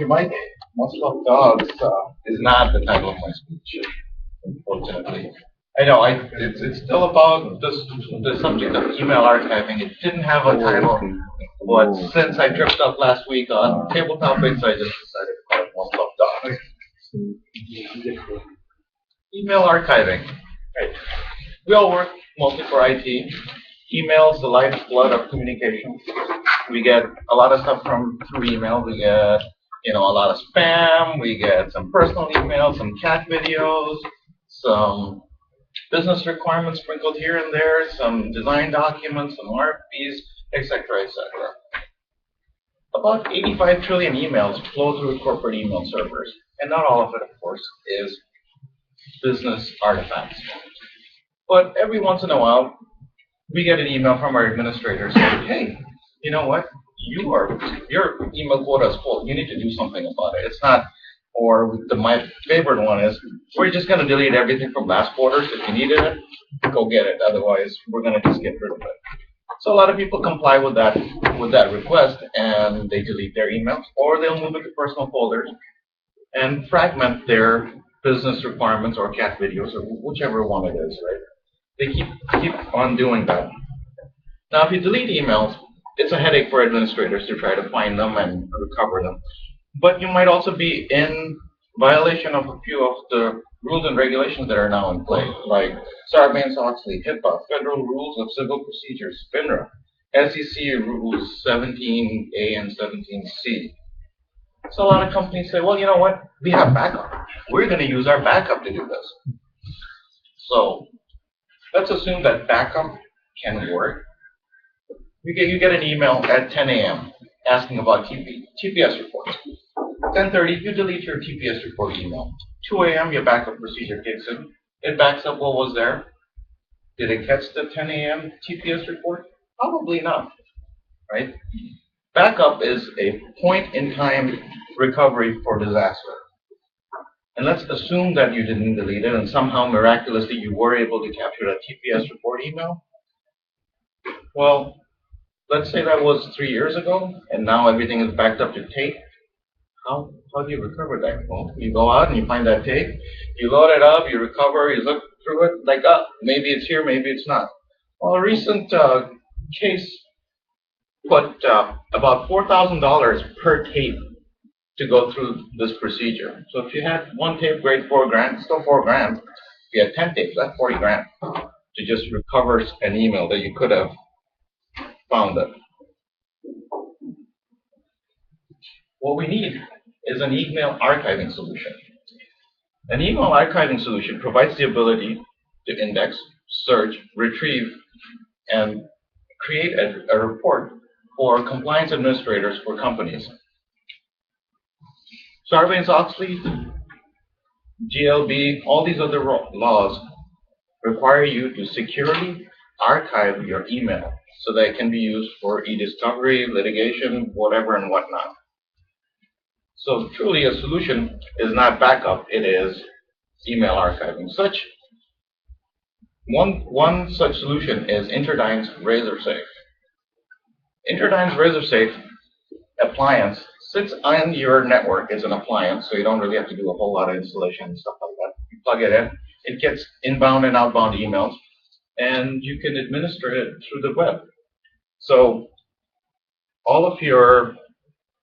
you, Mike. Most of dogs is not the title of my speech, unfortunately. I know. It's still about the subject of email archiving. It didn't have a title, but since I tripped up last week on table topics, I just decided to call it Most of dogs. Email archiving. Right. We all work mostly for IT. Email is the lifeblood of communication. We get a lot of stuff through email. We get a lot of spam. We get some personal emails, some cat videos, some business requirements sprinkled here and there, some design documents, some RFPs, etc., etc. About 85 trillion emails flow through corporate email servers, and not all of it, of course, is business artifacts. But every once in a while, we get an email from our administrator saying, hey, you know what? Your email quota is full. You need to do something about it. It's not, my favorite one is, we're just going to delete everything from last quarter. So if you needed it, go get it. Otherwise, we're going to just get rid of it. So a lot of people comply with that request, and they delete their emails, or they'll move it to personal folders and fragment their business requirements or cat videos or whichever one it is, right? They keep on doing that. Now, if you delete emails, it's a headache for administrators to try to find them and recover them. But you might also be in violation of a few of the rules and regulations that are now in place, like Sarbanes-Oxley, HIPAA, Federal Rules of Civil Procedures, FINRA, SEC Rules 17A and 17C. So a lot of companies say, well, you know what? We have backup. We're going to use our backup to do this. So let's assume that backup can work. You get an email at 10 a.m. asking about TPS reports. 10:30, you delete your TPS report email. 2 a.m., your backup procedure kicks in. It backs up what was there. Did it catch the 10 a.m. TPS report? Probably not, right? Backup is a point-in-time recovery for disaster. And let's assume that you didn't delete it, and somehow, miraculously, you were able to capture that TPS report email. Well, let's say that was 3 years ago, and now everything is backed up to tape. How do you recover that? Well, you go out and you find that tape, you load it up, you recover, you look through it, like, maybe it's here, maybe it's not. Well, a recent case put about $4,000 per tape to go through this procedure. So if you had one tape, great, $4,000, still $4,000. If you had 10 tapes, that's $40,000 to just recover an email that you could have found it. What we need is an email archiving solution. An email archiving solution provides the ability to index, search, retrieve, and create a report for compliance administrators for companies. Sarbanes-Oxley, GLB, all these other laws require you to securely archive your email so that it can be used for e-discovery, litigation, whatever and whatnot. So truly a solution is not backup, it is email archiving. One such solution is Interdyne's RazorSafe. Interdyne's RazorSafe appliance sits on your network as an appliance, so you don't really have to do a whole lot of installation and stuff like that. You plug it in, it gets inbound and outbound emails, and you can administer it through the web. So all of your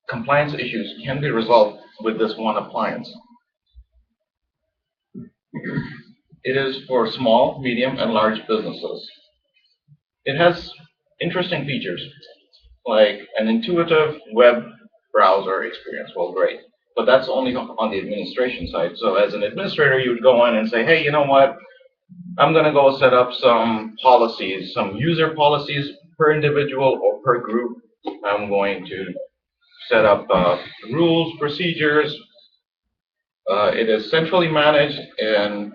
compliance issues can be resolved with this one appliance. It is for small, medium, and large businesses. It has interesting features, like an intuitive web browser experience. Well, great. But that's only on the administration side. So as an administrator, you would go in and say, hey, you know what? I'm going to go set up some policies, some user policies per individual or per group. I'm going to set up rules, procedures. It is centrally managed, and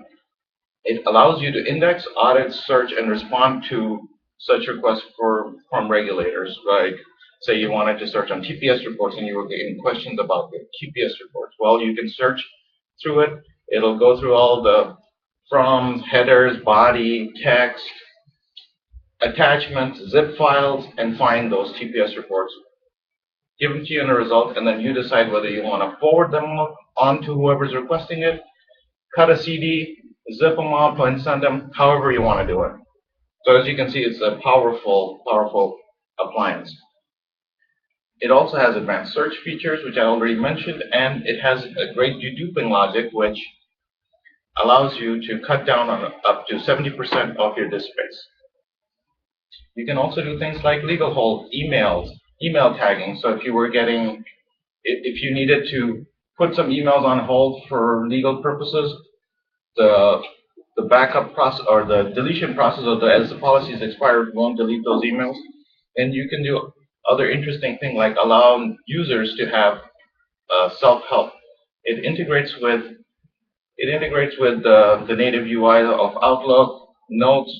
it allows you to index, audit, search, and respond to such requests from regulators. Like, say you wanted to search on TPS reports and you were getting questions about the TPS reports. Well, you can search through it. It'll go through all the from, headers, body, text, attachments, zip files, and find those TPS reports. give them to you in a result, and then you decide whether you want to forward them on to whoever's requesting it, cut a CD, zip them up, and send them however you want to do it. So as you can see, it's a powerful appliance. It also has advanced search features, which I already mentioned, and it has a great deduping logic, which allows you to cut down on up to 70% of your disk space. You can also do things like legal hold, emails, email tagging. So if you needed to put some emails on hold for legal purposes, the backup process or the deletion process as the policy is expired won't delete those emails. And you can do other interesting things like allow users to have self-help. It integrates with the native UI of Outlook, Notes,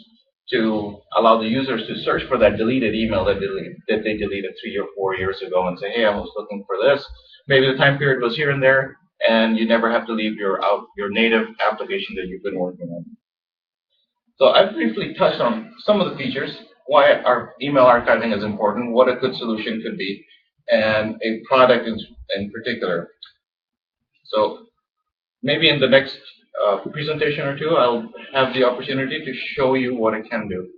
to allow the users to search for that deleted email that they deleted 3 or 4 years ago and say, hey, I was looking for this. Maybe the time period was here and there, and you never have to leave your native application that you've been working on. So I've briefly touched on some of the features, why our email archiving is important, what a good solution could be, and a product in particular. So maybe in the next presentation or two, I'll have the opportunity to show you what it can do.